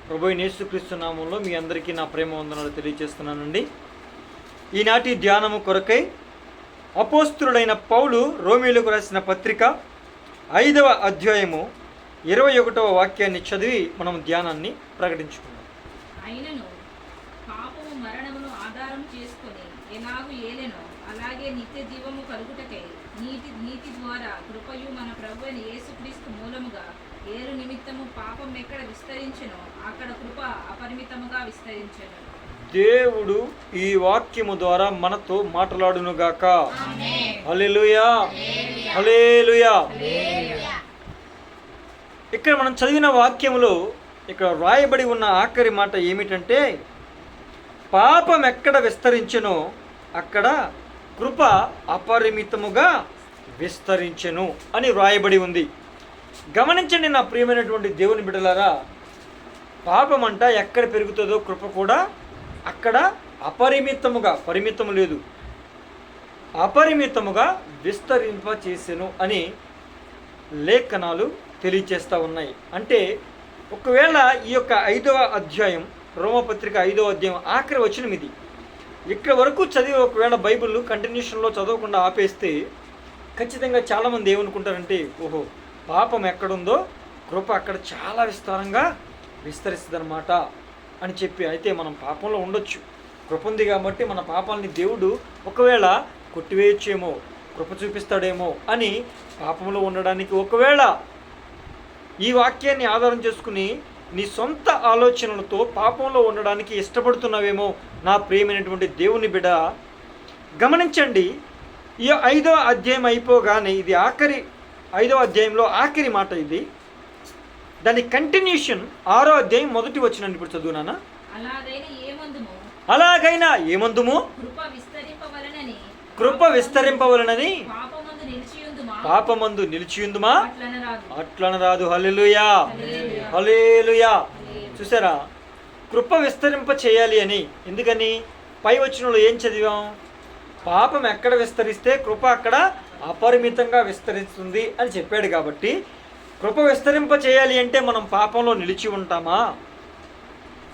ప్రభువైన యేసుక్రీస్తు నామంలో మీ అందరికీ నా ప్రేమ వందనాలు తెలియజేస్తున్నానండి. ఈనాటి ధ్యానము కొరకై అపోస్తలుడైన పౌలు రోమీయులకు రాసిన పత్రిక 5వ అధ్యాయము 21వ వాక్యాన్ని చదివి మనం ధ్యానాన్ని ప్రకటించుకుందాం. అయినను పాపము మరణమును ఆధారం చేసుకొని ఎలాగూ ఏలెనో అలాగే నిత్య జీవము కలుగుటకై నీతి ద్వారా కృపయు మన ప్రభువైన యేసుక్రీస్తు మూలముగా ఏరు నిమిత్తము పాపం ఎక్కడ విస్తరించెనో అక్కడ కృప అపరిమితముగా విస్తరించెను. దేవుడు ఈ వాక్యము ద్వారా మనతో మాట్లాడునుగాక. హల్లెలూయా, హల్లెలూయా. ఇక్కడ మనం చదివిన వాక్యములో ఇక్కడ రాయబడి ఉన్న ఆఖరి మాట ఏమిటంటే, పాపం ఎక్కడ విస్తరించెనో అక్కడ కృప అపరిమితముగా విస్తరించెను అని రాయబడి ఉంది. గమనించండి నా ప్రియమైనటువంటి దేవుని బిడ్డలారా, పాపం అంట ఎక్కడ పెరుగుతుందో కృప కూడా అక్కడ అపరిమితముగా, పరిమితము లేదు, అపరిమితముగా విస్తరింప చేసెను అని లేఖనాలు తెలియచేస్తూ ఉన్నాయి. అంటే ఒకవేళ ఈ యొక్క 5వ అధ్యాయం రోమపత్రిక 5వ అధ్యాయం ఆఖరి వచనం ఇది. ఇక్కడ వరకు చదివి ఒకవేళ బైబిల్ కంటిన్యూషన్లో చదవకుండా ఆపేస్తే ఖచ్చితంగా చాలామంది ఏమనుకుంటారంటే, ఓహో పాపం ఎక్కడుందో కృప అక్కడ చాలా విస్తారంగా విస్తరిస్తుంది అన్నమాట అని చెప్పి, అయితే మనం పాపంలో ఉండొచ్చు, కృప ఉంది కాబట్టి మన పాపాలని దేవుడు ఒకవేళ కొట్టివేయచ్చేమో, కృప చూపిస్తాడేమో అని పాపంలో ఉండడానికి ఒకవేళ ఈ వాక్యాన్ని ఆధారం చేసుకుని నీ సొంత ఆలోచనలతో పాపంలో ఉండడానికి ఇష్టపడుతున్నావేమో నా ప్రియమైనటువంటి దేవుని బిడ్డ. గమనించండి, ఈ 5వ అధ్యాయం అయిపోగానే ఇది ఆఖరి 5వ అధ్యాయంలో ఆఖరి మాట ఇది. దాని కంటిన్యూషన్ 6వ అధ్యాయం మొదటి వచనం ఇప్పుడు చదువునానా. అలాగైనా ఏమందుము కృప విస్తరింపవలనని పాపమందు నిలిచియుందుమా అట్లనరాదు. హల్లెలూయా, హల్లెలూయా. చూసారా, కృప విస్తరింప చేయాలి అని. ఎందుకని? పై వచనంలో ఏం చదివాం? పాపం ఎక్కడ విస్తరిస్తే కృప అక్కడ అపరిమితంగా విస్తరిస్తుంది అని చెప్పాడు. కాబట్టి కృప విస్తరింప చేయాలి అంటే మనం పాపంలో నిలిచి ఉంటామా?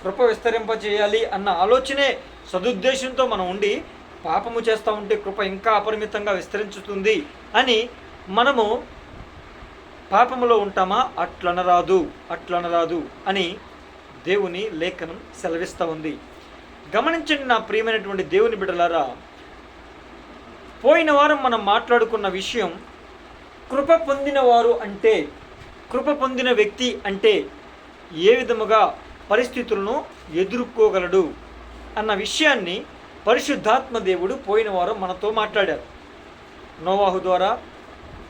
కృప విస్తరింప చేయాలి అన్న ఆలోచనే సదుద్దేశంతో మనం ఉండి పాపము చేస్తూ ఉంటే కృప ఇంకా అపరిమితంగా విస్తరించుతుంది అని మనము పాపములో ఉంటామా? అట్లనరాదు, అట్లనరాదు అని దేవుని లేఖనం సెలవిస్తూ ఉంది. గమనించండి నా ప్రియమైనటువంటి దేవుని బిడ్డలారా, పోయిన వారం మనం మాట్లాడుకున్న విషయం, కృప పొందినవారు అంటే, కృప పొందిన వ్యక్తి అంటే ఏ విధముగా పరిస్థితులను ఎదుర్కోగలడు అన్న విషయాన్ని పరిశుద్ధాత్మ దేవుడు పోయిన వారం మనతో మాట్లాడారు. నోవాహు ద్వారా,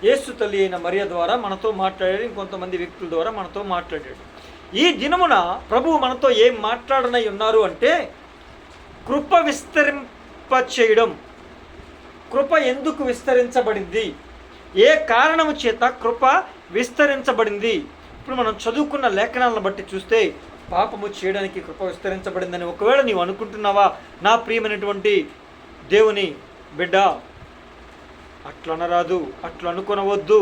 యేసు తల్లి అయిన మరియ ద్వారా మనతో మాట్లాడాడు, ఇంకొంతమంది వ్యక్తుల ద్వారా మనతో మాట్లాడాడు. ఈ దినమున ప్రభువు మనతో ఏం మాట్లాడనై ఉన్నారు అంటే, కృప విస్తరింప చేయడం. కృప ఎందుకు విస్తరించబడింది, ఏ కారణము చేత కృప విస్తరించబడింది. ఇప్పుడు మనం చదువుకున్న లేఖనాలను బట్టి చూస్తే పాపము చేయడానికి కృప విస్తరించబడిందని ఒకవేళ నీవు అనుకుంటున్నావా నా ప్రియమైనటువంటి దేవుని బిడ్డ? అట్లనరాదు, అట్లా అనుకొనవద్దు,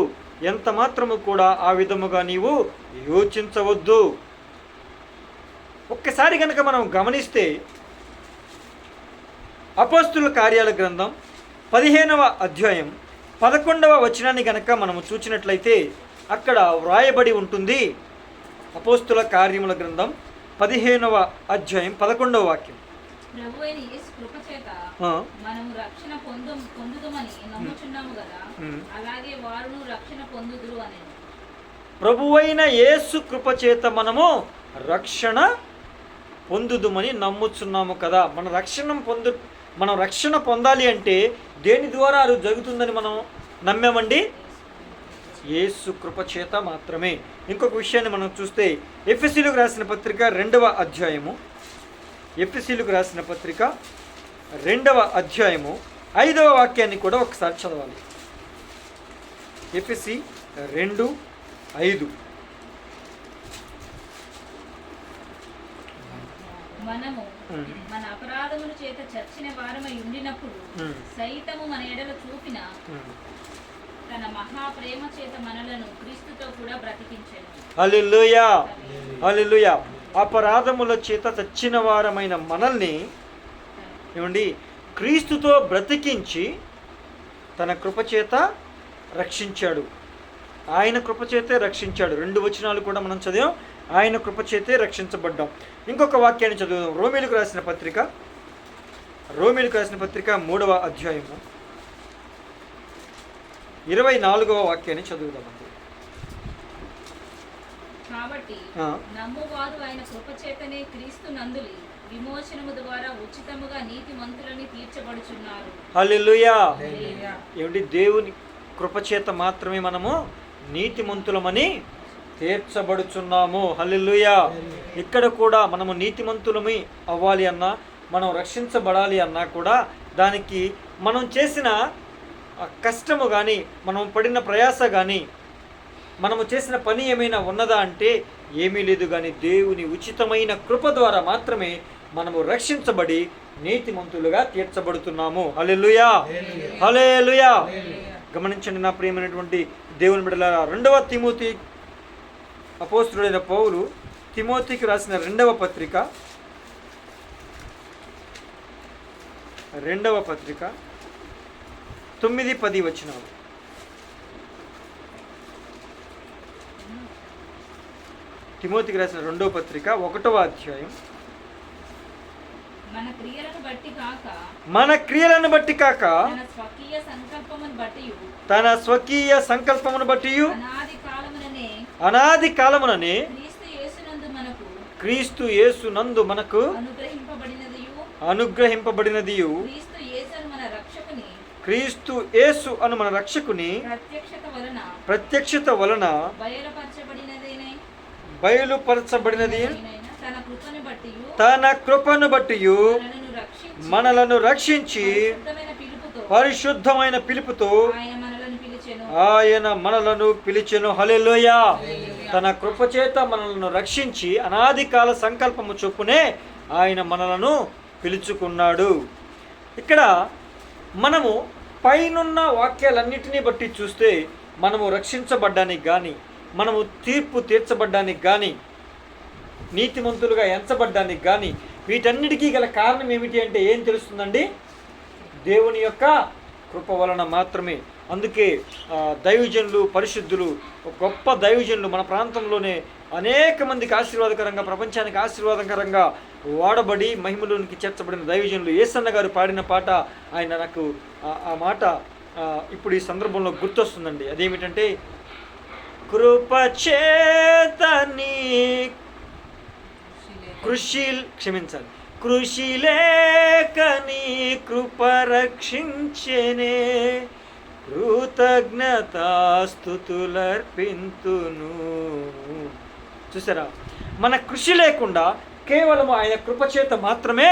ఎంత మాత్రము కూడా ఆ విధముగా నీవు యోచించవద్దు. ఒక్కసారి కనుక మనం గమనిస్తే అపోస్తుల కార్యాల గ్రంథం 15వ అధ్యాయం 11వ వచనాన్ని కనుక మనము చూచినట్లయితే అక్కడ వ్రాయబడి ఉంటుంది. అపోస్తుల కార్యముల గ్రంథం 15వ అధ్యాయం 11వ వాక్యం. ప్రభువైన యేసు కృప చేత మనము రక్షణ పొందుదుమని నమ్ముచున్నాము కదా, అలాగే వారును రక్షణ పొందుదురు అని. ప్రభువైన యేసు కృప చేత మనము రక్షణ పొందుదుమని నమ్ముచున్నాము కదా. మనం రక్షణ పొందాలి అంటే దేని ద్వారా అది జరుగుతుందని మనం నమ్మామండి? యేసు కృప చేత మాత్రమే. ఇంకొక విషయాన్ని మనం చూస్తే ఎఫెసీయులకు రాసిన పత్రిక 2వ అధ్యాయము, ఎఫెసీయులకు రాసిన పత్రిక 2వ అధ్యాయము 5వ వాక్యాన్ని కూడా ఒకసారి చదవాలి. ఎఫెసీ 2:5. మనము మన అపరాధముల చేత చచ్చిన వారమై ఉండినప్పుడు సైతము మన ఎడల చూపిన తన మహా ప్రేమ చేత మనలను క్రీస్తుతో కూడా బ్రతికించెను. హల్లెలూయా, హల్లెలూయా. అపరాధముల చేత చచ్చిన వారమైన మనల్ని ఏమండి క్రీస్తుతో బ్రతికించి తన కృపచేత రక్షించాడు. ఆయన కృపచేతే రక్షించాడు. 2 వచనాలు కూడా మనం చదివాం. ఆయన కృపచేతే రక్షించబడ్డాం. ఇంకొక వాక్యాన్ని చదువుదాం. రోమీయులకు రాసిన పత్రిక 3వ అధ్యాయము 24వ వాక్యాన్ని చదువుదామండి. కాబట్టి నమ్మువారు ఆయన కృపచేతనే క్రీస్తు నందులి విమోచనము ద్వారా ఉచితముగా నీతిమంతులని తీర్చబడుచున్నారు. హల్లెలూయా. ఏమిటి? దేవుని కృపచేత మాత్రమే మనము నీతిమంతులమని తీర్చబడుచున్నాము. హల్లెలూయా. ఇక్కడ కూడా మనము నీతిమంతులమై అవ్వాలి అన్నా, మనం రక్షించబడాలి అన్నా కూడా దానికి మనం చేసిన కష్టము కానీ, మనం పడిన ప్రయాస కానీ, మనము చేసిన పని ఏమైనా ఉన్నదా అంటే ఏమీ లేదు. కానీ దేవుని ఉచితమైన కృప ద్వారా మాత్రమే మనము రక్షించబడి నీతిమంతులుగా తీర్చబడుతున్నాము. హల్లెలూయా, హల్లెలూయా. గమనించండి నా ప్రియమైనటువంటి దేవుని బిడ్డలారా, 2వ తిమోతి అపోస్తలుడైన పౌలు తిమోతికి రాసిన 2వ పత్రిక 9-10 వచనాలు. తిమోతికి రాసిన 2వ పత్రిక 1వ అధ్యాయం. మన క్రియలను బట్టి కాక తన స్వకీయ సంకల్పమును బట్టి అనాది కాలముననే క్రీస్తు యేసునందు మనకు అనుగ్రహింపబడినదియు క్రీస్తు యేసు అను మన రక్షకుని ప్రత్యక్షత వలన బయలుపరచబడినది తన కృపను బట్టి మనలను రక్షించి పరిశుద్ధమైన పిలుపుతో ఆయన మనలను పిలిచెను. హల్లెలూయా. తన కృపచేత మనలను రక్షించి అనాది కాల సంకల్పము చొప్పునే ఆయన మనలను పిలుచుకున్నాడు. ఇక్కడ మనము పైనున్న వాక్యాలన్నిటినీ బట్టి చూస్తే మనము రక్షించబడ్డానికి కానీ, మనము తీర్పు తీర్చబడ్డానికి కానీ, నీతిమంతులుగా ఎంచబడ్డానికి కానీ, వీటన్నిటికీ గల కారణం ఏమిటి అంటే ఏం తెలుస్తుందండి? దేవుని యొక్క కృప వలన మాత్రమే. అందుకే దైవజనులు, పరిశుద్ధులు, గొప్ప దైవజనులు మన ప్రాంతంలోనే అనేక మందికి ఆశీర్వాదకరంగా, ప్రపంచానికి ఆశీర్వాదకరంగా వాడబడి మహిమలోనికి చేర్చబడిన దైవజనులు యేసన్న గారు పాడిన పాట, ఆయన నాకు ఆ మాట ఇప్పుడు ఈ సందర్భంలో గుర్తొస్తుందండి. అదేమిటంటే, కృపచేతని కృషి లేకని కృప రక్షించెనే కృతజ్ఞతాస్తుతులర్పింతును. చూసారా? మన కృషి లేకుండా కేవలం ఆయన కృపచేత మాత్రమే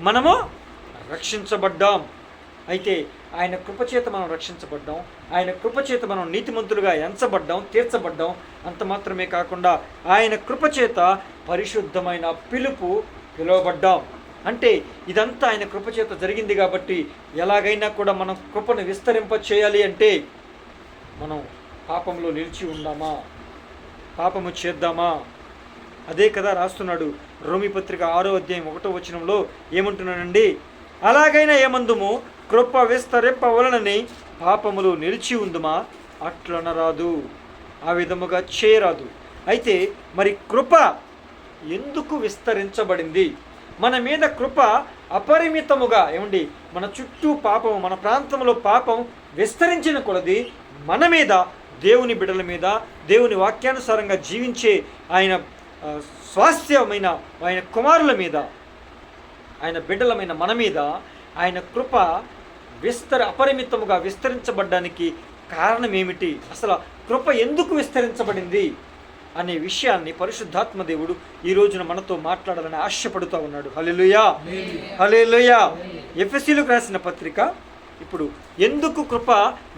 మనము రక్షించబడ్డాం. అయితే ఆయన కృపచేత మనం రక్షించబడ్డాం, ఆయన కృపచేత మనం నీతిమంతులుగా ఎంచబడ్డాం, తీర్చబడ్డాం. అంత మాత్రమే కాకుండా ఆయన కృపచేత పరిశుద్ధమైన పిలువబడ్డాం. అంటే ఇదంతా ఆయన కృపచేత జరిగింది. కాబట్టి ఎలాగైనా కూడా మనం కృపను విస్తరింప చేయాలి అంటే మనం పాపంలో నిలిచి ఉందామా, పాపము చేద్దామా? అదే కదా రాస్తున్నాడు రోమీ పత్రిక 6వ అధ్యాయం 1వ వచనంలో. ఏమంటున్నానండి? అలాగైనా ఏమందుము, కృప విస్తరింపవలనని పాపములు నిలిచి ఉందుమా? అట్లనరాదు, ఆ విధముగా చేయరాదు. అయితే మరి కృప ఎందుకు విస్తరించబడింది? మన మీద కృప అపరిమితముగా ఏమండి, మన చుట్టూ పాపము, మన ప్రాంతంలో పాపం విస్తరించిన కొలది మన మీద, దేవుని బిడ్డల మీద, దేవుని వాక్యానుసారంగా జీవించే ఆయన స్వాస్థ్యమైన ఆయన కుమారుల మీద, ఆయన బిడ్డలమైన మన మీద ఆయన కృప అపరిమితముగా విస్తరించబడ్డానికి కారణం ఏమిటి? అసలు కృప ఎందుకు విస్తరించబడింది అనే విషయాన్ని పరిశుద్ధాత్మ దేవుడు ఈ రోజున మనతో మాట్లాడాలని ఆశపడుతూ ఉన్నాడు. హల్లెలూయా, హల్లెలూయా. ఎఫెసీయులకు రాసిన పత్రిక ఇప్పుడు ఎందుకు కృప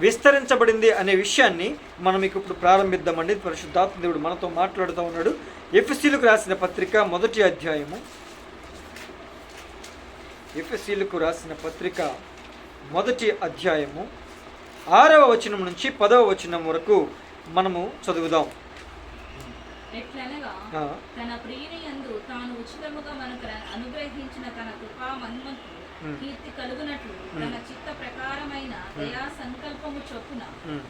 విస్తరించబడింది అనే విషయాన్ని మనం ఇప్పుడు ప్రారంభిద్దామండి. పరిశుద్ధాత్మ దేవుడు మనతో మాట్లాడుతూ ఉన్నాడు. ఎఫెసీయులకు రాసిన పత్రిక 1వ అధ్యాయము, ఎఫెసీయులకు రాసిన పత్రిక 1వ అధ్యాయము 6వ వచనం నుంచి 10వ వచనం వరకు మనము చదువుదాం. ఎట్లనగా ఆ, తన ప్రియుని యందు తాను ఉచితముగా మనకు అనుగ్రహించిన తన కృపా మహిమకు కీర్తి కలుగునట్లు తన చిత్త ప్రకారమైన దయా సంకల్పము చొప్పున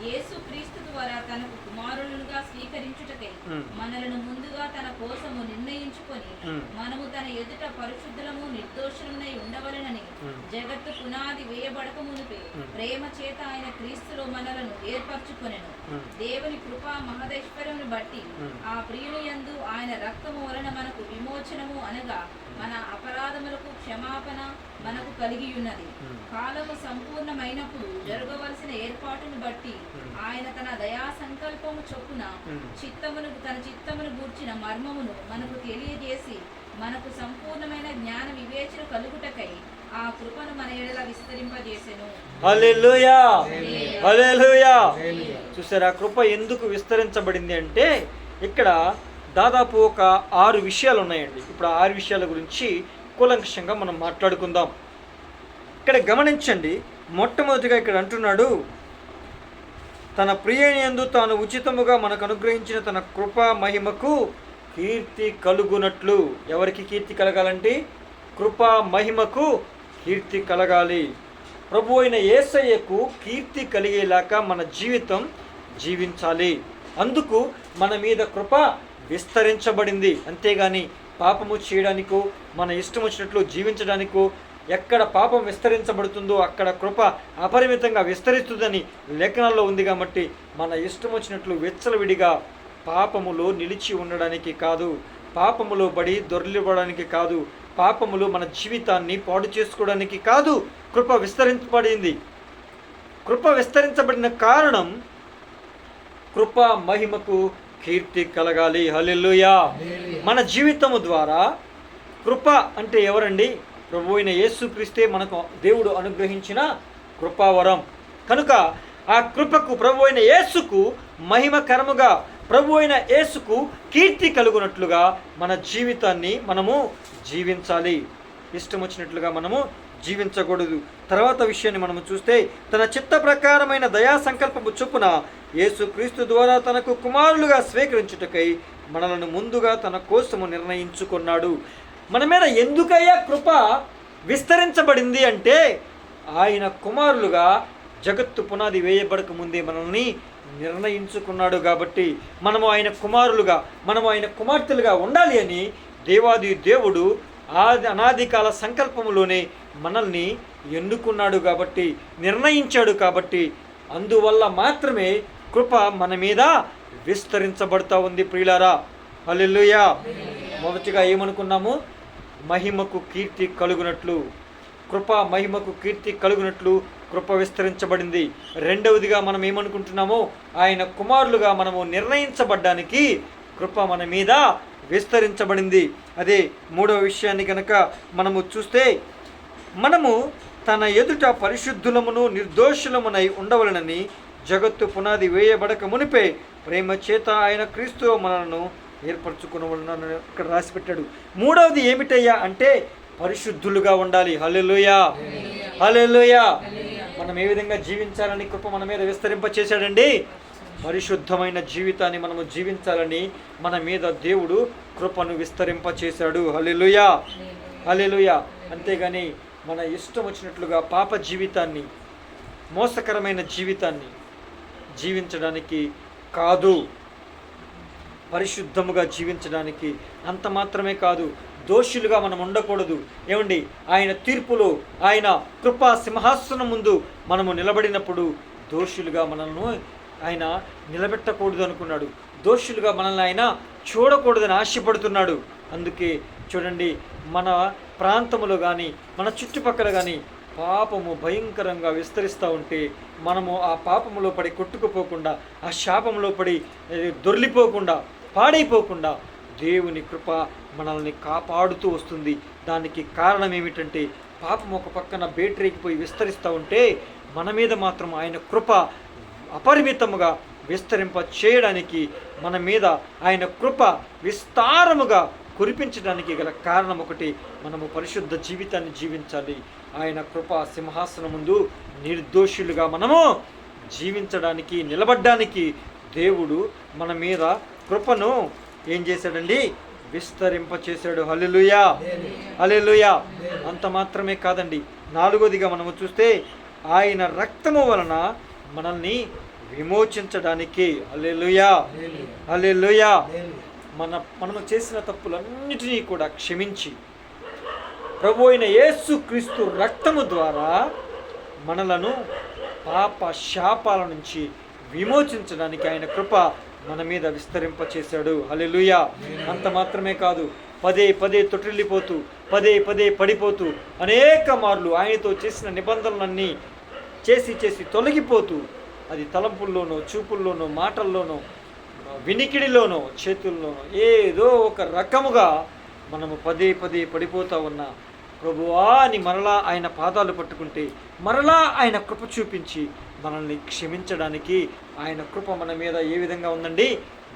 యేసు క్రీస్తు ద్వారా తనకు కుమారులుగా స్వీకరించుటకై మనలను ముందుగా తన కోసము నిర్ణయించుకొని మనము తన ఎదుట పరిశుద్ధులము నిర్దోషులమై ఉండవలెనని జగత్తు పునాది వేయబడక మునిపే ప్రేమ చేత ఆయన క్రీస్తులో మనలను ఏర్పరచుకొనెను. దేవుని కృపా మహదైశ్వర్యమును బట్టి ఆ ప్రియుని యందు ఆయన రక్తము వలన మనకు విమోచనము అనగా మన అపరాధములకు క్షమాపణ మనకు కలిగి ఉన్నది. కాలము సంపూర్ణమైనప్పుడు జరగవలసిన ఏర్పాటును బట్టి ఆయన తన దయా సంకల్పము చొప్పున తన చిత్తమును గూర్చిన మర్మమును మనకు తెలియజేసి మనకు సంపూర్ణమైన జ్ఞాన వివేచన కలుగుటకై ఆ కృపను మన ఎడల విస్తరింపజేసెను. హల్లెలూయా, హల్లెలూయా. చూసారా, కృప ఎందుకు విస్తరించబడింది అంటే ఇక్కడ దాదాపు ఒక 6 విషయాలు ఉన్నాయండి. ఇప్పుడు 6 విషయాల గురించి కూలంకషంగా మనం మాట్లాడుకుందాం. ఇక్కడ గమనించండి, మొట్టమొదటిగా ఇక్కడ అంటున్నాడు, తన ప్రియుని యందు తాను ఉచితముగా మనకు అనుగ్రహించిన తన కృపా మహిమకు కీర్తి కలుగునట్లు. ఎవరికి కీర్తి కలగాలంటే కృపా మహిమకు కీర్తి కలగాలి. ప్రభు అయిన యేసయ్యకు కీర్తి కలిగేలాగా మన జీవితం జీవించాలి. అందుకు మన మీద కృప విస్తరించబడింది. అంతేగాని పాపము చేయడానికో మన ఇష్టం వచ్చినట్లు జీవించడానికో, ఎక్కడ పాపం విస్తరించబడుతుందో అక్కడ కృప అపరిమితంగా విస్తరిస్తుందని లేఖనాల్లో ఉంది. కాబట్టి మన ఇష్టం వచ్చినట్లు విచ్చలవిడిగా పాపములో నిలిచి ఉండడానికి కాదు, పాపములో పడి దొర్లిపడానికి కాదు, పాపములు మన జీవితాన్ని పాడు చేసుకోవడానికి కాదు కృప విస్తరించబడింది. కృప విస్తరించబడిన కారణం కృప మహిమకు కీర్తి కలగాలి. హల్లెలూయా. మన జీవితము ద్వారా కృప అంటే ఎవరండి? ప్రభు అయిన యేసుక్రీస్తే మనకు దేవుడు అనుగ్రహించిన కృపావరం. కనుక ఆ కృపకు, ప్రభు అయిన యేసుకు మహిమకరముగా, ప్రభు అయిన యేసుకు కీర్తి కలుగునట్లుగా మన జీవితాన్ని మనము జీవించాలి. ఇష్టం వచ్చినట్లుగా మనము జీవించకూడదు. తర్వాత విషయాన్ని మనము చూస్తే, తన చిత్త ప్రకారమైన దయా సంకల్పము చొప్పున యేసుక్రీస్తు ద్వారా తనకు కుమారులుగా స్వీకరించుటకై మనలను ముందుగా తన కోసము నిర్ణయించుకున్నాడు. మన మీద ఎందుకయ్యా కృప విస్తరించబడింది అంటే, ఆయన కుమారులుగా జగత్తు పునాది వేయబడక ముందే మనల్ని నిర్ణయించుకున్నాడు. కాబట్టి మనము ఆయన కుమారులుగా, మనము ఆయన కుమార్తెలుగా ఉండాలి అని దేవాది దేవుడు అనాది కాల సంకల్పములోనే మనల్ని ఎన్నుకున్నాడు కాబట్టి, నిర్ణయించాడు కాబట్టి, అందువల్ల మాత్రమే కృప మన మీద విస్తరించబడతా ఉంది. ప్రియులారా, హల్లెలూయా. మొదటిగా ఏమనుకున్నాము? మహిమకు కీర్తి కలుగునట్లు, కృప మహిమకు కీర్తి కలుగునట్లు కృప విస్తరించబడింది. రెండవదిగా మనం ఏమనుకుంటున్నామో, ఆయన కుమారులుగా మనము నిర్ణయించబడ్డానికి కృప మన మీద విస్తరించబడింది. అదే మూడవ విషయాన్ని కనుక మనము చూస్తే, మనము తన ఎదుట పరిశుద్ధులమును నిర్దోషులమునై ఉండవలనని జగత్తు పునాది వేయబడక మునిపే ప్రేమ చేత ఆయన క్రీస్తు మనలను ఏర్పరచుకునవలనని ఇక్కడ రాసిపెట్టాడు. మూడవది ఏమిటయ్యా అంటే పరిశుద్ధులుగా ఉండాలి. హల్లెలూయా, హల్లెలూయా. మనం ఏ విధంగా జీవించాలని కృప మన మీద విస్తరింప చేశాడండి? పరిశుద్ధమైన జీవితాన్ని మనము జీవించాలని మన మీద దేవుడు కృపను విస్తరింప చేశాడు. హల్లెలూయా, హల్లెలూయా. అంతేగాని మన ఇష్టం వచ్చినట్లుగా పాప జీవితాన్ని, మోసకరమైన జీవితాన్ని జీవించడానికి కాదు, పరిశుద్ధముగా జీవించడానికి. అంత మాత్రమే కాదు, దోషులుగా మనం ఉండకూడదు. ఏమండి, ఆయన తీర్పులో, ఆయన కృపా సింహాసనం ముందు మనము నిలబడినప్పుడు దోషులుగా మనల్ని ఆయన నిలబెట్టకూడదు అనుకున్నాడు. దోషులుగా మనల్ని ఆయన చూడకూడదని ఆశపడుతున్నాడు. అందుకే చూడండి, మన ప్రాంతములో కానీ మన చుట్టుపక్కల కానీ పాపము భయంకరంగా విస్తరిస్తూ ఉంటే మనము ఆ పాపములో పడి కొట్టుకుపోకుండా, ఆ శాపంలో పడి దొర్లిపోకుండా, పాడైపోకుండా దేవుని కృప మనల్ని కాపాడుతూ వస్తుంది. దానికి కారణం ఏమిటంటే, పాపం ఒక పక్కన బేటరీకిపోయి విస్తరిస్తూ ఉంటే మన మీద మాత్రం ఆయన కృప అపరిమితముగా విస్తరింప చేయడానికి, మన మీద ఆయన కృప విస్తారముగా కురిపించడానికి గల కారణం ఒకటి, మనము పరిశుద్ధ జీవితాన్ని జీవించాలి. ఆయన కృప సింహాసనం ముందు నిర్దోషులుగా మనము జీవించడానికి, నిలబడ్డానికి దేవుడు మన మీద కృపను ఏం చేశాడండి? విస్తరింప చేశాడు. హల్లెలూయా, హల్లెలూయా. అంత మాత్రమే కాదండి, 4వదిగా మనము చూస్తే ఆయన రక్తము వలన మనల్ని విమోచించడానికి, హల్లెలూయా, హల్లెలూయా, మనము చేసిన తప్పులన్నిటినీ కూడా క్షమించి ప్రభు అయిన యేసుక్రీస్తు రక్తము ద్వారా మనలను పాప శాపాల నుంచి విమోచించడానికి ఆయన కృప మన మీద విస్తరింపచేశాడు. హల్లెలూయా. అంత మాత్రమే కాదు, పదే పదే తొట్టిల్లిపోతూ, పదే పదే పడిపోతూ, అనేక మార్లు ఆయనతో చేసిన నిబంధనలన్నీ చేసి చేసి తొలగిపోతూ, అది తలంపుల్లోనో, చూపుల్లోనో, మాటల్లోనో, వినికిడిలోనో, చేతుల్లోనో ఏదో ఒక రకముగా మనము పదే పదే పడిపోతూ ఉన్నా ప్రభువా అని మరలా ఆయన పాదాలు పట్టుకుంటే మరలా ఆయన కృప చూపించి మనల్ని క్షమించడానికి ఆయన కృప మన మీద ఏ విధంగా ఉందండి?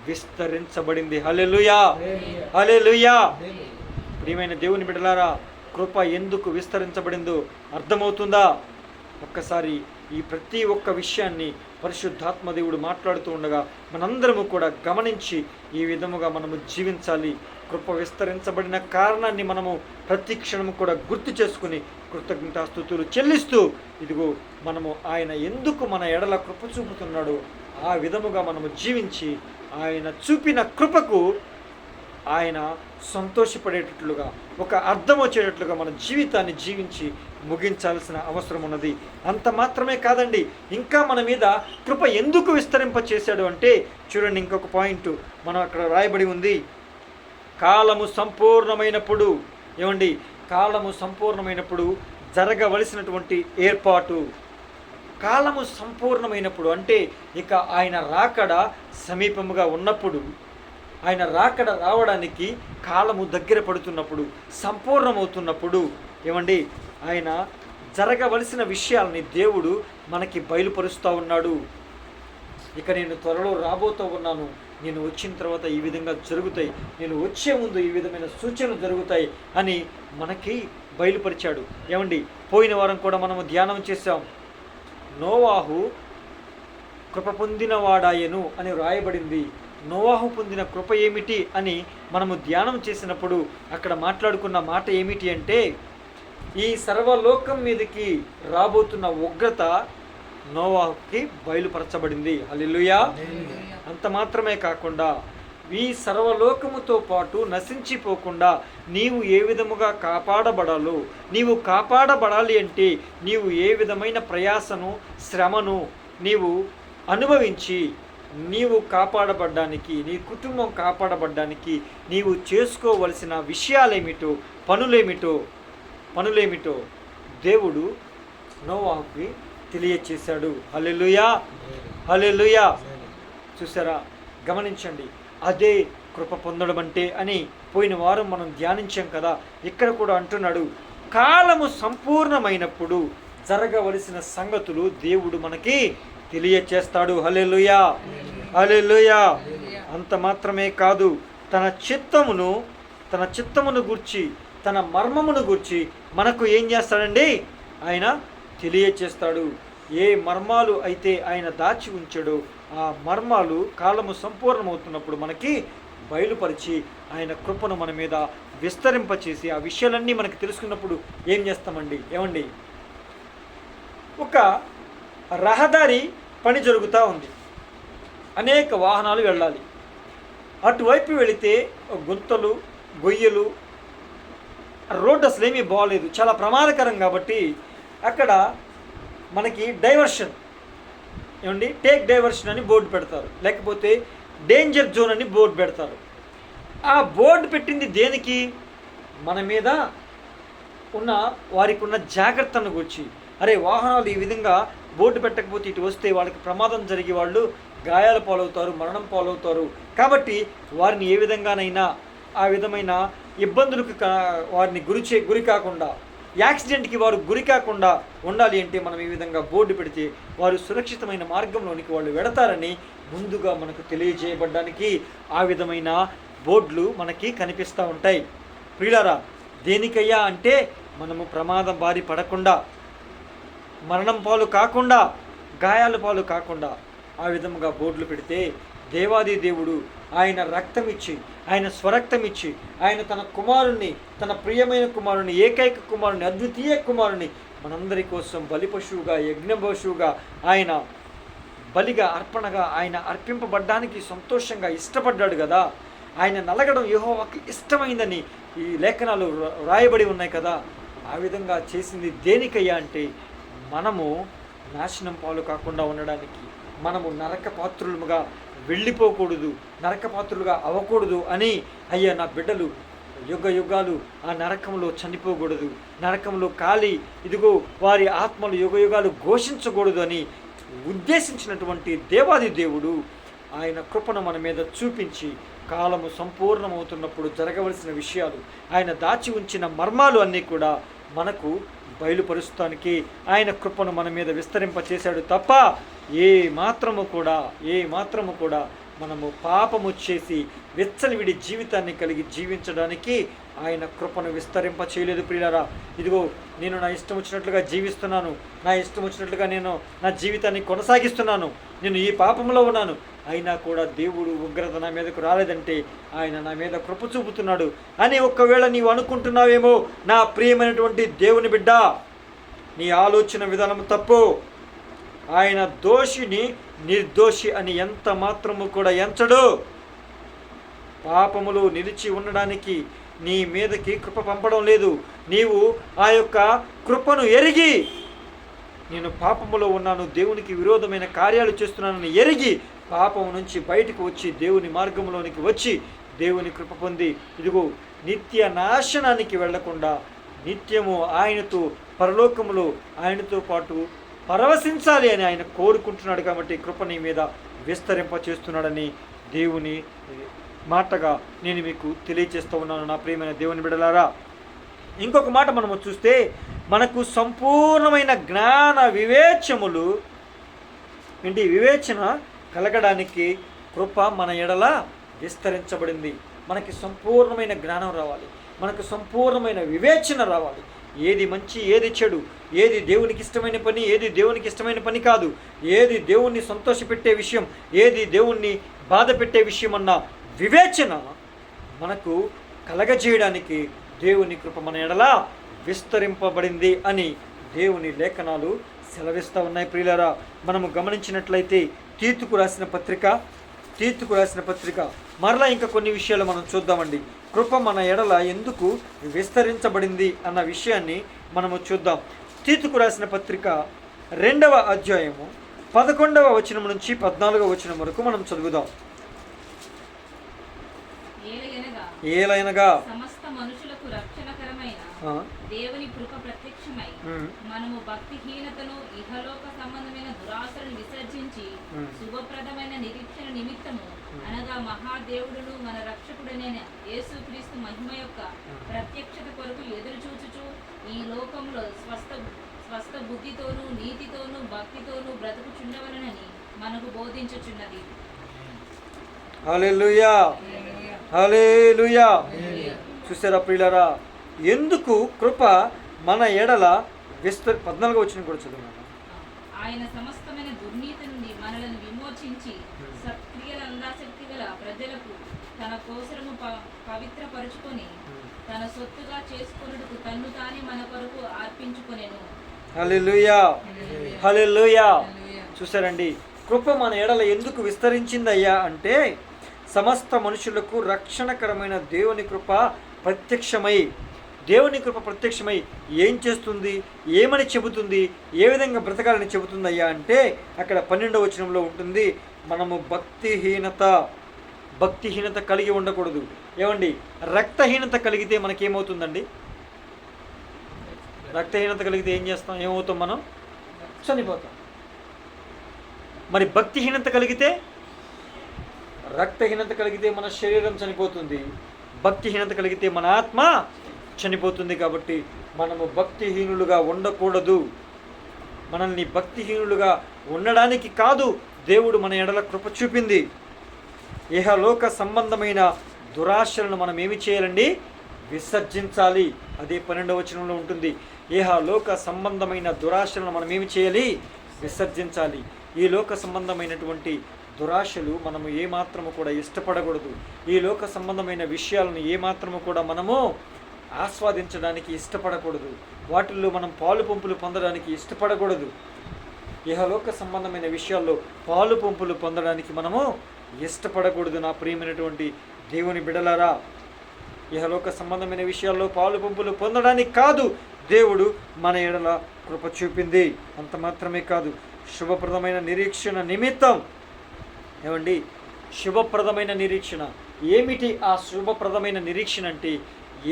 విస్తరించబడింది. హల్లెలూయా, హల్లెలూయా. ప్రియమైన దేవుని బిడ్డలారా, కృప ఎందుకు విస్తరించబడిందో అర్థమవుతుందా? ఒక్కసారి ఈ ప్రతి ఒక్క విషయాన్ని పరిశుద్ధాత్మ దేవుడు మాట్లాడుతూ ఉండగా మనందరము కూడా గమనించి ఈ విధముగా మనము జీవించాలి. కృప విస్తరించబడిన కారణాన్ని మనము ప్రతి క్షణము కూడా గుర్తు చేసుకుని కృతజ్ఞతాస్తుతులు చెల్లిస్తూ, ఇదిగో మనము ఆయన ఎందుకు మన ఎడల కృప చూపుతున్నాడో ఆ విధముగా మనము జీవించి ఆయన చూపిన కృపకు ఆయన సంతోషపడేటట్లుగా, ఒక అర్థం వచ్చేటట్లుగా మన జీవితాన్ని జీవించి ముగించాల్సిన అవసరం ఉన్నది. అంత మాత్రమే కాదండి, ఇంకా మన మీద కృప ఎందుకు విస్తరింప చేశాడు అంటే చూడండి, ఇంకొక పాయింట్ మనం అక్కడ రాయబడి ఉంది. కాలము సంపూర్ణమైనప్పుడు, ఏమండి, కాలము సంపూర్ణమైనప్పుడు జరగవలసినటువంటి ఏర్పాటు. కాలము సంపూర్ణమైనప్పుడు అంటే ఇక ఆయన రాకడ సమీపముగా ఉన్నప్పుడు, ఆయన రాకడ రావడానికి కాలము దగ్గర పడుతున్నప్పుడు, సంపూర్ణమవుతున్నప్పుడు, ఏమండి, ఆయన జరగవలసిన విషయాలని దేవుడు మనకి బయలుపరుస్తూ ఉన్నాడు. ఇక నేను త్వరలో రాబోతూ ఉన్నాను, నేను వచ్చిన తర్వాత ఈ విధంగా జరుగుతాయి, నేను వచ్చే ముందు ఈ విధమైన సూచనలు జరుగుతాయి అని మనకి బయలుపరిచాడు. ఏమండి, పోయిన వారం కూడా మనము ధ్యానం చేశాం. నోవాహు కృప పొందినవాడాయను అని రాయబడింది. నోవాహు పొందిన కృప ఏమిటి అని మనము ధ్యానం చేసినప్పుడు అక్కడ మాట్లాడుకున్న మాట ఏమిటి అంటే, ఈ సర్వలోకం మీదకి రాబోతున్న ఉగ్రత నోవాహుకి బయలుపరచబడింది. హల్లెలూయా. అంత మాత్రమే కాకుండా ఈ సర్వలోకముతో పాటు నశించిపోకుండా నీవు ఏ విధముగా కాపాడబడాలో, నీవు కాపాడబడాలి అంటే నీవు ఏ విధమైన ప్రయాసను, శ్రమను నీవు అనుభవించి నీవు కాపాడబడ్డానికి, నీ కుటుంబం కాపాడబడ్డానికి నీవు చేసుకోవలసిన విషయాలేమిటో, పనులేమిటో దేవుడు నోవాహుకి తెలియచేశాడు. హల్లెలూయా, హల్లెలూయా. చూసారా, గమనించండి, అదే కృప పొందడం అంటే అని పోయిన వారం మనం ధ్యానించాం కదా. ఇక్కడ కూడా అంటున్నాడు, కాలము సంపూర్ణమైనప్పుడు జరగవలసిన సంగతులు దేవుడు మనకి తెలియచేస్తాడు. హల్లెలూయా, హల్లెలూయా. అంత మాత్రమే కాదు, తన చిత్తమును గూర్చి, తన మర్మమును గూర్చి మనకు ఏం చేస్తాడండి? ఆయన తెలియచేస్తాడు. ఏ మర్మాలు అయితే ఆయన దాచి ఉంచాడో ఆ మర్మాలు కాలము సంపూర్ణమవుతున్నప్పుడు మనకి బయలుపరిచి ఆయన కృపను మన మీద విస్తరింపచేసి ఆ విషయాలన్నీ మనకి తెలుసుకున్నప్పుడు ఏం చేస్తామండి? ఏమండి, ఒక రహదారి పని జరుగుతూ ఉంది, అనేక వాహనాలు వెళ్ళాలి. అటువైపు వెళితే గుంతలు, గొయ్యలు, రోడ్డు అసలు ఏమీ బాగలేదు, చాలా ప్రమాదకరం. కాబట్టి అక్కడ మనకి డైవర్షన్, ఏమండి, టేక్ డైవర్షన్ అని బోర్డు పెడతారు, లేకపోతే డేంజర్ జోన్ అని బోర్డు పెడతారు. ఆ బోర్డు పెట్టింది దేనికి? మన మీద ఉన్న వారికి ఉన్న జాగ్రత్తను గురించి. అరే, వాహనాలు ఈ విధంగా బోర్డు పెట్టకపోతే ఇటు వస్తే వాళ్ళకి ప్రమాదం జరిగి వాళ్ళు గాయాల పాలవుతారు, మరణం పాలవుతారు. కాబట్టి వారిని ఏ విధంగానైనా ఆ విధమైన ఇబ్బందులకు వారిని గురి కాకుండా, యాక్సిడెంట్కి వారు గురి కాకుండా ఉండాలి అంటే మనం ఈ విధంగా బోర్డు పెడితే వారు సురక్షితమైన మార్గంలోనికి వాళ్ళు వెడతారని ముందుగా మనకు తెలియజేయబడ్డానికి ఆ విధమైన బోర్డులు మనకి కనిపిస్తూ ఉంటాయి. ప్రియులారా, దేనికయ్యా అంటే మనము ప్రమాదం బారి పడకుండా, మరణం పాలు కాకుండా, గాయాల పాలు కాకుండా ఆ విధముగా బోర్డులు పెడితే దేవాది దేవుడు ఆయన రక్తం ఇచ్చి, ఆయన స్వరక్తం ఇచ్చి, ఆయన తన కుమారుణ్ణి, తన ప్రియమైన కుమారుని, ఏకైక కుమారుని, అద్వితీయ కుమారుని మనందరి కోసం బలి పశువుగా, యజ్ఞ పశువుగా, ఆయన బలిగా, అర్పణగా ఆయన అర్పింపబడ్డానికి సంతోషంగా ఇష్టపడ్డాడు కదా. ఆయన నలగడం యెహోవాకి ఇష్టమైందని ఈ లేఖనాలు రాయబడి ఉన్నాయి కదా. ఆ విధంగా చేసింది దేనికయ్యా అంటే మనము నాశనం పాలు కాకుండా ఉండడానికి, మనము నరక పాత్రులుగా వెళ్ళిపోకూడదు, నరక పాత్రులుగా అవ్వకూడదు అని. అయ్యా నా బిడ్డలు యుగ యుగాలు ఆ నరకంలో చనిపోకూడదు, నరకంలో కాలి ఇదిగో వారి ఆత్మలు యుగ యుగాలు ఘోషించకూడదు అని ఉద్దేశించినటువంటి దేవాది దేవుడు ఆయన కృపను మన మీద చూపించి, కాలము సంపూర్ణమవుతున్నప్పుడు జరగవలసిన విషయాలు, ఆయన దాచి ఉంచిన మర్మాలు అన్నీ కూడా మనకు బయలుపరుస్తానికి ఆయన కృపను మన మీద విస్తరింపచేశాడు తప్ప ఏ మాత్రము కూడా మనము పాపము చేసి విచ్చలవిడి జీవితాన్ని కలిగి జీవించడానికి ఆయన కృపను విస్తరింప చేయలేదు ప్రియులారా. ఇదిగో నేను నా ఇష్టం వచ్చినట్లుగా జీవిస్తున్నాను, నా ఇష్టం వచ్చినట్లుగా నేను నా జీవితాన్ని కొనసాగిస్తున్నాను, నేను ఈ పాపంలో ఉన్నాను, అయినా కూడా దేవుడు ఉగ్రత నా మీదకు రాలేదంటే ఆయన నా మీద కృప చూపుతున్నాడు అని ఒకవేళ నీవు అనుకుంటున్నావేమో, నా ప్రియమైనటువంటి దేవుని బిడ్డ, నీ ఆలోచన విధానం తప్పు. ఆయన దోషిని నిర్దోషి అని ఎంత మాత్రము కూడా ఎంచడు. పాపములు నిలిచి ఉండడానికి నీ మీదకి కృప పంపడం లేదు. నీవు ఆ యొక్క కృపను ఎరిగి, నేను పాపములో ఉన్నాను, దేవునికి విరోధమైన కార్యాలు చేస్తున్నానని ఎరిగి పాపము నుంచి బయటకు వచ్చి దేవుని మార్గంలోనికి వచ్చి దేవుని కృప పొంది ఇదిగో నిత్య నాశనానికి వెళ్లకుండా నిత్యము ఆయనతో పరలోకములో ఆయనతో పాటు పరవశించాలి అని ఆయన కోరుకుంటున్నాడు. కాబట్టి కృప నీ మీద విస్తరింప చేస్తున్నాడని దేవుని మాటగా నేను మీకు తెలియచేస్తూ ఉన్నాను నా ప్రియమైన దేవుని బిడ్డలారా. ఇంకొక మాట మనము చూస్తే, మనకు సంపూర్ణమైన జ్ఞాన వివేచములు వివేచన కలగడానికి కృప మన ఎడల విస్తరించబడింది. మనకి సంపూర్ణమైన జ్ఞానం రావాలి, మనకు సంపూర్ణమైన వివేచన రావాలి. ఏది మంచి, ఏది చెడు, ఏది దేవునికి ఇష్టమైన పని, ఏది దేవునికి ఇష్టమైన పని కాదు, ఏది దేవుణ్ణి సంతోషపెట్టే విషయం, ఏది దేవుణ్ణి బాధ పెట్టే విషయం అన్న వివేచన మనకు కలగజేయడానికి దేవుని కృప మన ఎడల విస్తరింపబడింది అని దేవుని లేఖనాలు సెలవిస్తూ ఉన్నాయి ప్రియులారా. మనము గమనించినట్లయితే తీతుకు రాసిన పత్రిక మరలా ఇంకా కొన్ని విషయాలు మనం చూద్దామండి. కృప మన ఎడల ఎందుకు విస్తరించబడింది అన్న విషయాన్ని మనము చూద్దాం. తీతుకు రాసిన పత్రిక 2వ అధ్యాయము 11వ వచనం నుంచి 14వ వచనం వరకు మనం చదువుదాం. ఏలైనగా సమస్త మనుషులకు రక్షణకరమైన దేవుని కృప ప్రత్యక్షమై మనము భక్తిహీనతను, ఇహలోక సంబంధమైన దురాశలను విసర్జించి శుభప్రదమైన నిరీక్షణ నిమిత్తము అనగా మహాదేవుడును మన రక్షకుడైన యేసుక్రీస్తు మహిమ యొక్క ప్రత్యక్షత కొరకు ఎదురు చూచుచు ఈ లోకంలో స్వస్థ బుద్ధితోనూ నీతితోనూ భక్తితోనూ బ్రతుకుచుండవలనని మనకు బోధించుచున్నది. హల్లెలూయా, హల్లెలూయా. చూసారా ప్రియులారా, ఎందుకు కృప మన ఎడల 14వ వచనం కూడా చదువున్నాను. ఆయన సమస్తమైన దుర్నీతి నుండి మనలను విమోచించి సత్క్రియలందాశక్తి గల ప్రజలకు తన కోసరము పవిత్రపరుచుకొని తన సొత్తుగా చేసుకొనుటకు తన్ను తానే మన కొరకు అర్పించుకొనెను. హల్లెలూయా, హల్లెలూయా. చూసారండి, కృప మన ఎడల ఎందుకు విస్తరించిందయ్యా అంటే సమస్త మనుషులకు రక్షణకరమైన దేవుని కృప ప్రత్యక్షమై, దేవుని కృప ప్రత్యక్షమై ఏం చేస్తుంది, ఏమని చెబుతుంది, ఏ విధంగా బ్రతకాలని చెబుతుందయ్యా అంటే అక్కడ 12వ వచనంలో ఉంటుంది, మనము భక్తిహీనత కలిగి ఉండకూడదు. ఏమండి, రక్తహీనత కలిగితే మనకేమవుతుందండి? రక్తహీనత కలిగితే ఏం చేస్తాం, ఏమవుతాం? మనం చనిపోతాం. మరి భక్తిహీనత కలిగితే, రక్తహీనత కలిగితే మన శరీరం చనిపోతుంది, భక్తిహీనత కలిగితే మన ఆత్మ చనిపోతుంది. కాబట్టి మనము భక్తిహీనులుగా ఉండకూడదు. మనల్ని భక్తిహీనులుగా ఉండడానికి కాదు దేవుడు మన ఎడల కృప చూపింది. ఇహలోక సంబంధమైన దురాశలను మనం ఏమి చేయాలండి? విసర్జించాలి. అదే 12వ వచనంలో ఉంటుంది. ఇహలోక సంబంధమైన దురాశలను మనం ఏమి చేయాలి? విసర్జించాలి. ఈ లోక సంబంధమైనటువంటి దురాశలు మనము ఏమాత్రము కూడా ఇష్టపడకూడదు. ఈ లోక సంబంధమైన విషయాలను ఏమాత్రము కూడా మనము ఆస్వాదించడానికి ఇష్టపడకూడదు. వాటిల్లో మనం పాలు పంపులు పొందడానికి ఇష్టపడకూడదు. ఇహలోక సంబంధమైన విషయాల్లో పాలు పంపులు పొందడానికి మనము ఇష్టపడకూడదు. నా ప్రియమైనటువంటి దేవుని బిడలారా, ఇహలోక సంబంధమైన విషయాల్లో పాలు పంపులు పొందడానికి కాదు దేవుడు మన ఎడల కృప చూపింది. అంత మాత్రమే కాదు, శుభప్రదమైన నిరీక్షణ నిమిత్తం. ఏమండి, శుభప్రదమైన నిరీక్షణ ఏమిటి? ఆ శుభప్రదమైన నిరీక్షణ అంటే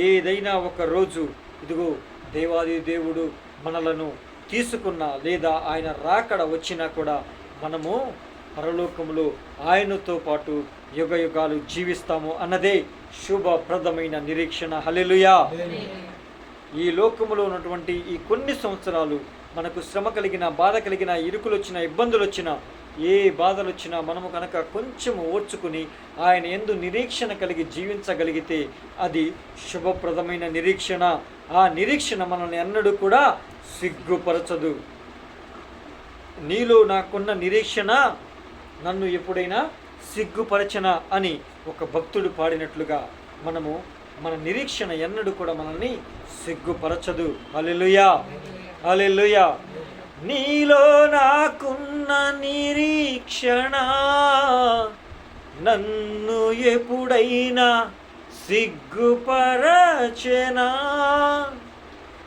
ఏదైనా ఒక రోజు ఇదిగో దేవాది దేవుడు మనలను తీసుకున్నా లేదా ఆయన రాకడ వచ్చినా కూడా మనము పరలోకములో ఆయనతో పాటు యుగ యుగాలు జీవిస్తాము అన్నదే శుభప్రదమైన నిరీక్షణ. హల్లెలూయా. ఈ లోకములో ఉన్నటువంటి ఈ కొన్ని సంవత్సరాలు మనకు శ్రమ కలిగిన, బాధ కలిగిన, ఇరుకులు వచ్చిన, ఇబ్బందులు వచ్చినా, ఏ బాధలు వచ్చినా మనము కనుక కొంచెం ఓర్చుకుని ఆయన యందు నిరీక్షణ కలిగి జీవించగలిగితే అది శుభప్రదమైన నిరీక్షణ. ఆ నిరీక్షణ మనల్ని ఎన్నడూ కూడా సిగ్గుపరచదు. నీలో నాకున్న నిరీక్షణ నన్ను ఎప్పుడైనా సిగ్గుపరచనా అని ఒక భక్తుడు పాడినట్లుగా మనము మన నిరీక్షణ ఎన్నడూ కూడా మనల్ని సిగ్గుపరచదు. హల్లెలూయా, హల్లెలూయా. నీలో నాకున్న నిరీక్షణ నన్ను ఎప్పుడైనా సిగ్గుపరచెనా?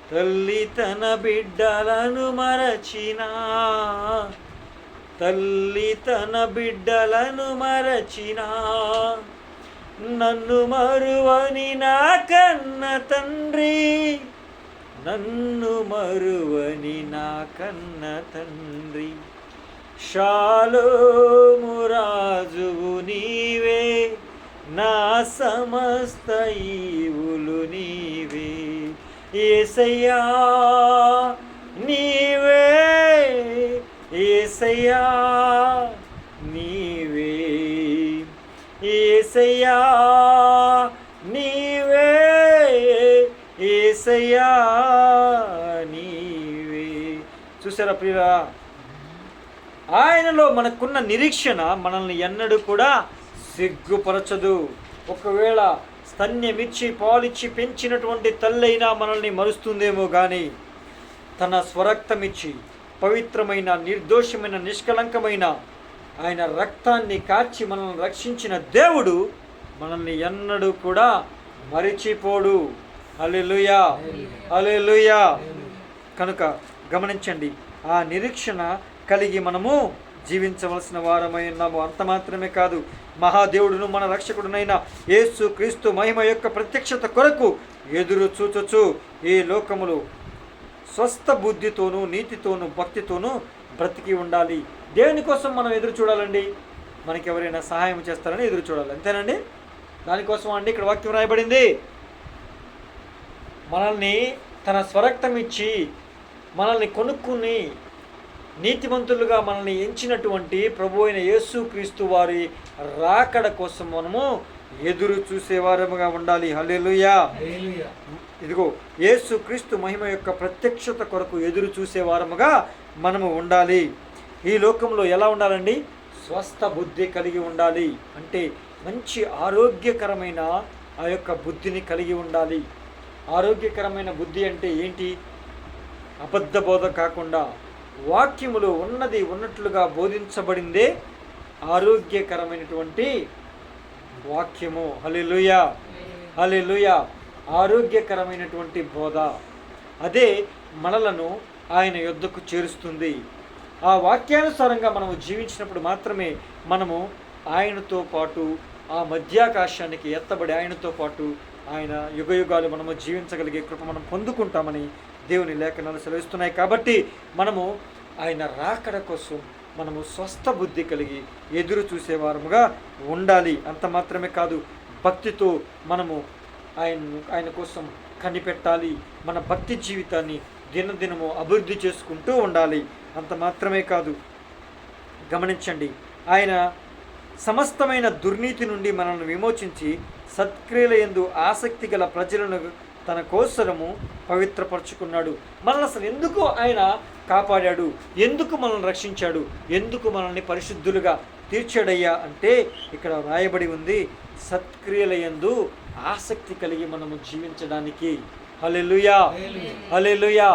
తల్లి తన బిడ్డలను మరచినా, తల్లి తన బిడ్డలను మరచినా, నన్ను మరువని నా కన్న తండ్రి, నన్ను మరువని నా కన్న తండ్రి. షాలోము రాజువు నీవే, నా సమస్త ఈవులు నీవే. యేసయ్యా నీవే, యేసయ్యా నీవే, యేసయ్యా నీవే, యేసయ్యా నీవే. చూసారా ప్రియులా, ఆయనలో మనకున్న నిరీక్షణ మనల్ని ఎన్నడూ కూడా సిగ్గుపరచదు. ఒకవేళ స్తన్యమిచ్చి పాలిచ్చి పెంచినటువంటి తల్లైనా మనల్ని మరుస్తుందేమో కానీ తన స్వరక్తమిచ్చి పవిత్రమైన, నిర్దోషమైన, నిష్కలంకమైన ఆయన రక్తాన్ని కార్చి మనల్ని రక్షించిన దేవుడు మనల్ని ఎన్నడూ కూడా మరిచిపోడు. హల్లెలూయా, హల్లెలూయా. కనుక గమనించండి, ఆ నిరీక్షణ కలిగి మనము జీవించవలసిన వారమై ఉన్నాము. అంత మాత్రమే కాదు, మహాదేవుడును మన రక్షకుడునైన యేసు క్రీస్తు మహిమ యొక్క ప్రత్యక్షత కొరకు ఎదురు చూచొచ్చు ఈ లోకములో స్వస్థ బుద్ధితోనూ, నీతితోనూ, భక్తితోనూ బ్రతికి ఉండాలి. దేనికోసం మనం ఎదురు చూడాలండి? మనకి ఎవరైనా సహాయం చేస్తారని ఎదురు చూడాలి, అంతేనండి. దానికోసం అండి ఇక్కడ వాక్యం రాయబడింది. మనల్ని తన స్వరక్తం ఇచ్చి మనల్ని కొనుక్కుని నీతిమంతులుగా మనల్ని ఎంచినటువంటి ప్రభు అయిన యేసు క్రీస్తు వారి రాకడ కోసం మనము ఎదురు చూసేవారముగా ఉండాలి. హల్లెలూయా. ఇదిగో యేసు క్రీస్తు మహిమ యొక్క ప్రత్యక్షత కొరకు ఎదురు చూసేవారముగా మనము ఉండాలి. ఈ లోకంలో ఎలా ఉండాలండి? స్వస్థ బుద్ధి కలిగి ఉండాలి. అంటే మంచి ఆరోగ్యకరమైన ఆ యొక్క బుద్ధిని కలిగి ఉండాలి. ఆరోగ్యకరమైన బుద్ధి అంటే ఏంటి? అబద్ధ బోధ కాకుండా వాక్యములో ఉన్నది ఉన్నట్లుగా బోధించబడిందే ఆరోగ్యకరమైనటువంటి వాక్యము. హల్లెలూయా, హల్లెలూయా. ఆరోగ్యకరమైనటువంటి బోధ అదే మనలను ఆయన యొద్దకు చేరుస్తుంది. ఆ వాక్యానుసారంగా మనము జీవించినప్పుడు మాత్రమే మనము ఆయనతో పాటు ఆ మధ్యాకాశానికి ఎత్తబడి ఆయనతో పాటు ఆయన యుగయుగాలు మనము జీవించగలిగే కృప మనం పొందుకుంటామని దేవుని లేఖనాలు సెలవిస్తున్నాయి. కాబట్టి మనము ఆయన రాకడ కోసం మనము స్వస్థ బుద్ధి కలిగి ఎదురు చూసేవారముగా ఉండాలి. అంత మాత్రమే కాదు, భక్తితో మనము ఆయన కోసం కనిపెట్టాలి. మన భక్తి జీవితాన్ని దినదినము అభివృద్ధి చేసుకుంటూ ఉండాలి. అంత మాత్రమే కాదు, గమనించండి, ఆయన సమస్తమైన దుర్నీతి నుండి మనల్ని విమోచించి సత్క్రియల యందు ఆసక్తి గల ప్రజలను తన కోసరము పవిత్రపరచుకున్నాడు. మనల్ని అసలు ఎందుకు ఆయన కాపాడాడు? ఎందుకు మనల్ని రక్షించాడు? ఎందుకు మనల్ని పరిశుద్ధులుగా తీర్చాడయ్యా అంటే ఇక్కడ రాయబడి ఉంది, సత్క్రియలయందు ఆసక్తి కలిగి మనము జీవించడానికి. హల్లెలూయా, హల్లెలూయా.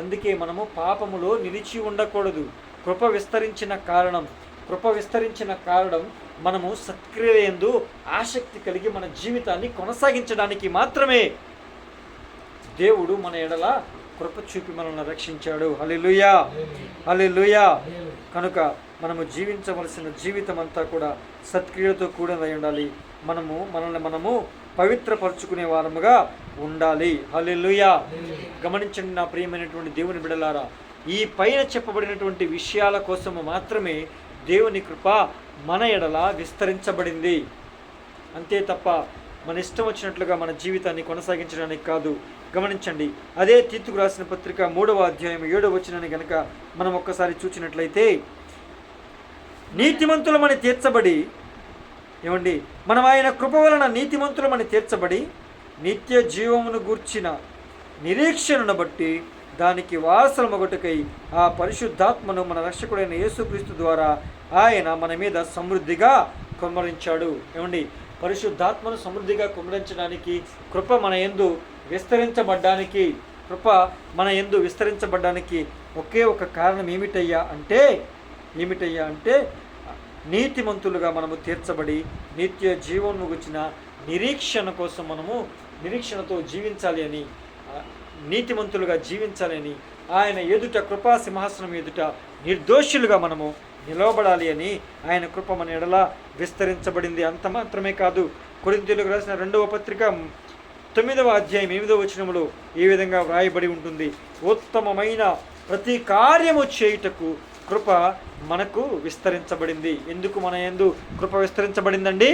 అందుకే మనము పాపములో నిలిచి ఉండకూడదు. కృప విస్తరించిన కారణం మనము సత్క్రియలయందు ఆసక్తి కలిగి మన జీవితాన్ని కొనసాగించడానికి మాత్రమే దేవుడు మన ఎడల కృప చూపి మనల్ని రక్షించాడు. హల్లెలూయా, హల్లెలూయా. కనుక మనము జీవించవలసిన జీవితం అంతా కూడా సత్క్రియలతో కూడినదై ఉండాలి. మనము పవిత్రపరుచుకునే వారముగా ఉండాలి. హల్లెలూయా. గమనించండి నా ప్రియమైనటువంటి దేవుని బిడ్డలారా, ఈ పైన చెప్పబడినటువంటి విషయాల కోసము మాత్రమే దేవుని కృప మన ఎడల విస్తరించబడింది. అంతే తప్ప మన ఇష్టం వచ్చినట్లుగా మన జీవితాన్ని కొనసాగించడానికి కాదు. గమనించండి, అదే తీతుకు రాసిన పత్రిక 3వ అధ్యాయం 7వ వచనాన్ని గనక మనం ఒక్కసారి చూసినట్లయితే, నీతిమంతులమని తీర్చబడి, ఏమండి, మనం ఆయన కృప వలన నీతిమంతులమని తీర్చబడి నిత్య జీవమును గూర్చిన నిరీక్షణను బట్టి దానికి వారసులమొగటుకై ఆ పరిశుద్ధాత్మను మన రక్షకుడైన యేసుక్రీస్తు ద్వారా ఆయన మన మీద సమృద్ధిగా కుమ్మరించాడు. ఏమండి, పరిశుద్ధాత్మను సమృద్ధిగా కుమ్మరించడానికి, కృప మన యందు విస్తరించబడ్డానికి ఒకే ఒక కారణం ఏమిటయ్యా అంటే నీతిమంతులుగా మనము తీర్చబడి నిత్య జీవమును గుర్చిన నిరీక్షణ కోసం మనము నిరీక్షణతో జీవించాలి అని, నీతిమంతులుగా జీవించాలి అని, ఆయన ఎదుట, కృపా సింహాసనం ఎదుట నిర్దోషులుగా మనము నిలవబడాలి అని ఆయన కృప మన ఎడల విస్తరించబడింది. అంత మాత్రమే కాదు, కొరింథీయులకు రాసిన 2వ పత్రిక 9వ అధ్యాయం 8వ వచనములో ఈ విధంగా వ్రాయబడి ఉంటుంది, ఉత్తమమైన ప్రతి కార్యము చేయుటకు కృప మనకు విస్తరించబడింది. ఎందుకు మన యందు కృప విస్తరించబడిందండి?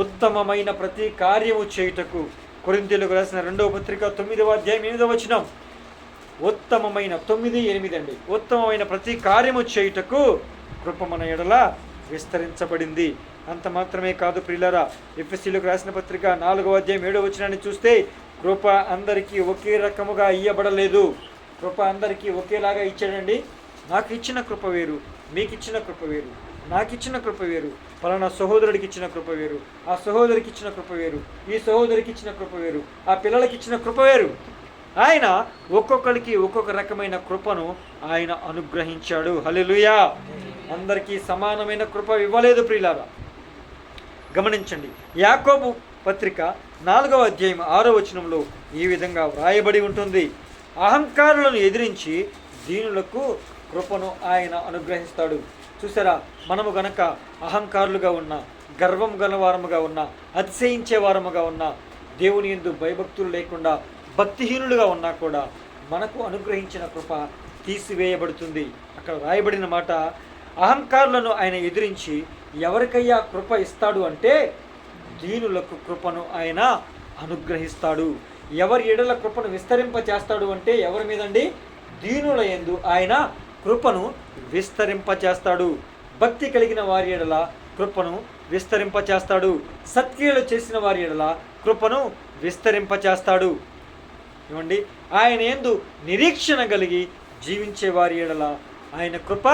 ఉత్తమమైన ప్రతి కార్యము చేయుటకు. కొరింథీయులకు రాసిన 2వ పత్రిక 9వ అధ్యాయం 8వ వచనం, ఉత్తమమైన 9:8 అండి, ఉత్తమమైన ప్రతి కార్యము చేయుటకు కృప మన ఎడల విస్తరించబడింది. అంత మాత్రమే కాదు ప్రియులారా, ఎఫెసీయులకు రాసిన పత్రిక 4వ అధ్యాయం 7వ వచనాన్ని చూస్తే, కృప అందరికీ ఒకే రకముగా ఇయ్యబడలేదు. కృప అందరికీ ఒకేలాగా ఇచ్చాడండి. నాకు ఇచ్చిన కృప వేరు, మీకు ఇచ్చిన కృప వేరు, నాకు ఇచ్చిన కృప వేరు, పలానా సహోదరుడికి ఇచ్చిన కృప వేరు, ఆ సహోదరికి ఇచ్చిన కృప వేరు, ఈ సహోదరికి ఇచ్చిన కృప వేరు, ఆ పిల్లలకి ఇచ్చిన కృప వేరు. ఆయన ఒక్కొక్కరికి ఒక్కొక్క రకమైన కృపను ఆయన అనుగ్రహించాడు. హల్లెలూయా. అందరికీ సమానమైన కృప ఇవ్వలేదు ప్రియులారా. గమనించండి, యాకోబు పత్రిక 4వ అధ్యాయం 6వ వచనంలో ఈ విధంగా వ్రాయబడి ఉంటుంది, అహంకారులను ఎదిరించి దీనులకు కృపను ఆయన అనుగ్రహిస్తాడు. చూసారా, మనము గనక అహంకారులుగా ఉన్నా, గర్వం గలవారముగా ఉన్నా, అతిశయించే వారముగా ఉన్నా, దేవుని యందు భయభక్తులు లేకుండా భక్తిహీనులుగా ఉన్నా కూడా మనకు అనుగ్రహించిన కృప తీసివేయబడుతుంది. అక్కడ రాయబడిన మాట, అహంకారులను ఆయన ఎదిరించి ఎవరికయ్యా కృప ఇస్తాడు అంటే దీనులకు కృపను ఆయన అనుగ్రహిస్తాడు. ఎవరి ఎడల కృపను విస్తరింపచేస్తాడు అంటే ఎవరి మీదండి? దీనుల యందు ఆయన కృపను విస్తరింపచేస్తాడు. భక్తి కలిగిన వారి ఎడల కృపను విస్తరింపచేస్తాడు. సత్క్రియలు చేసిన వారి ఎడల కృపను విస్తరింపచేస్తాడు. ఏమండి, ఆయన యందు నిరీక్షణ కలిగి జీవించే వారి ఎడల ఆయన కృప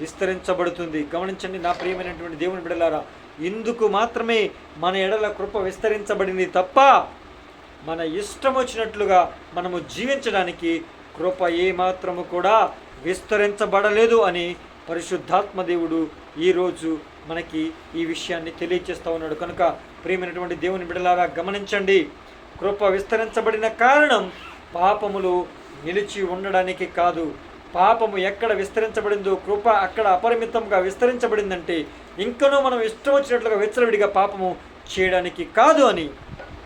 విస్తరించబడుతుంది. గమనించండి నా ప్రియమైనటువంటి దేవుని బిడ్డలారా, ఇందుకు మాత్రమే మన ఎడల కృప విస్తరించబడింది తప్ప మన ఇష్టం వచ్చినట్లుగా మనము జీవించడానికి కృప ఏమాత్రము కూడా విస్తరించబడలేదు అని పరిశుద్ధాత్మ దేవుడు ఈరోజు మనకి ఈ విషయాన్ని తెలియజేస్తూ ఉన్నాడు. కనుక ప్రియమైనటువంటి దేవుని బిడ్డలారా, గమనించండి, కృప విస్తరించబడిన కారణం పాపములు నిలిచి ఉండడానికి కాదు. పాపము ఎక్కడ విస్తరించబడిందో కృప అక్కడ అపరిమితంగా విస్తరించబడిందంటే ఇంకనూ మనం ఇష్టం వచ్చినట్లుగా విచ్చలవిడిగా పాపము చేయడానికి కాదు అని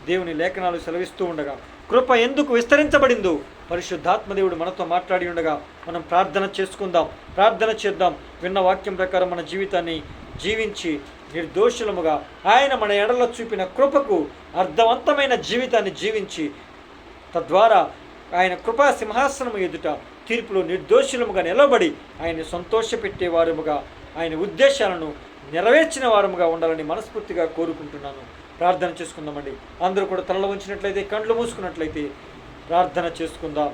దేవుని లేఖనాలు సెలవిస్తూ ఉండగా, కృప ఎందుకు విస్తరించబడిందో పరిశుద్ధాత్మదేవుడు మనతో మాట్లాడి ఉండగా మనం ప్రార్థన చేసుకుందాం, ప్రార్థన చేద్దాం. విన్న వాక్యం ప్రకారం మన జీవితాన్ని జీవించి నిర్దోషులముగా ఆయన మన ఎడల చూపిన కృపకు అర్థవంతమైన జీవితాన్ని జీవించి తద్వారా ఆయన కృపా సింహాసనము ఎదుట తీర్పులో నిర్దోషులముగా నిలబడి ఆయన్ని సంతోషపెట్టే వారముగా, ఆయన ఉద్దేశాలను నెరవేర్చిన వారముగా ఉండాలని మనస్ఫూర్తిగా కోరుకుంటున్నాను. ప్రార్థన చేసుకుందామండి. అందరూ కూడా తలలో ఉంచినట్లయితే, కళ్ళు మూసుకున్నట్లయితే ప్రార్థన చేసుకుందాం.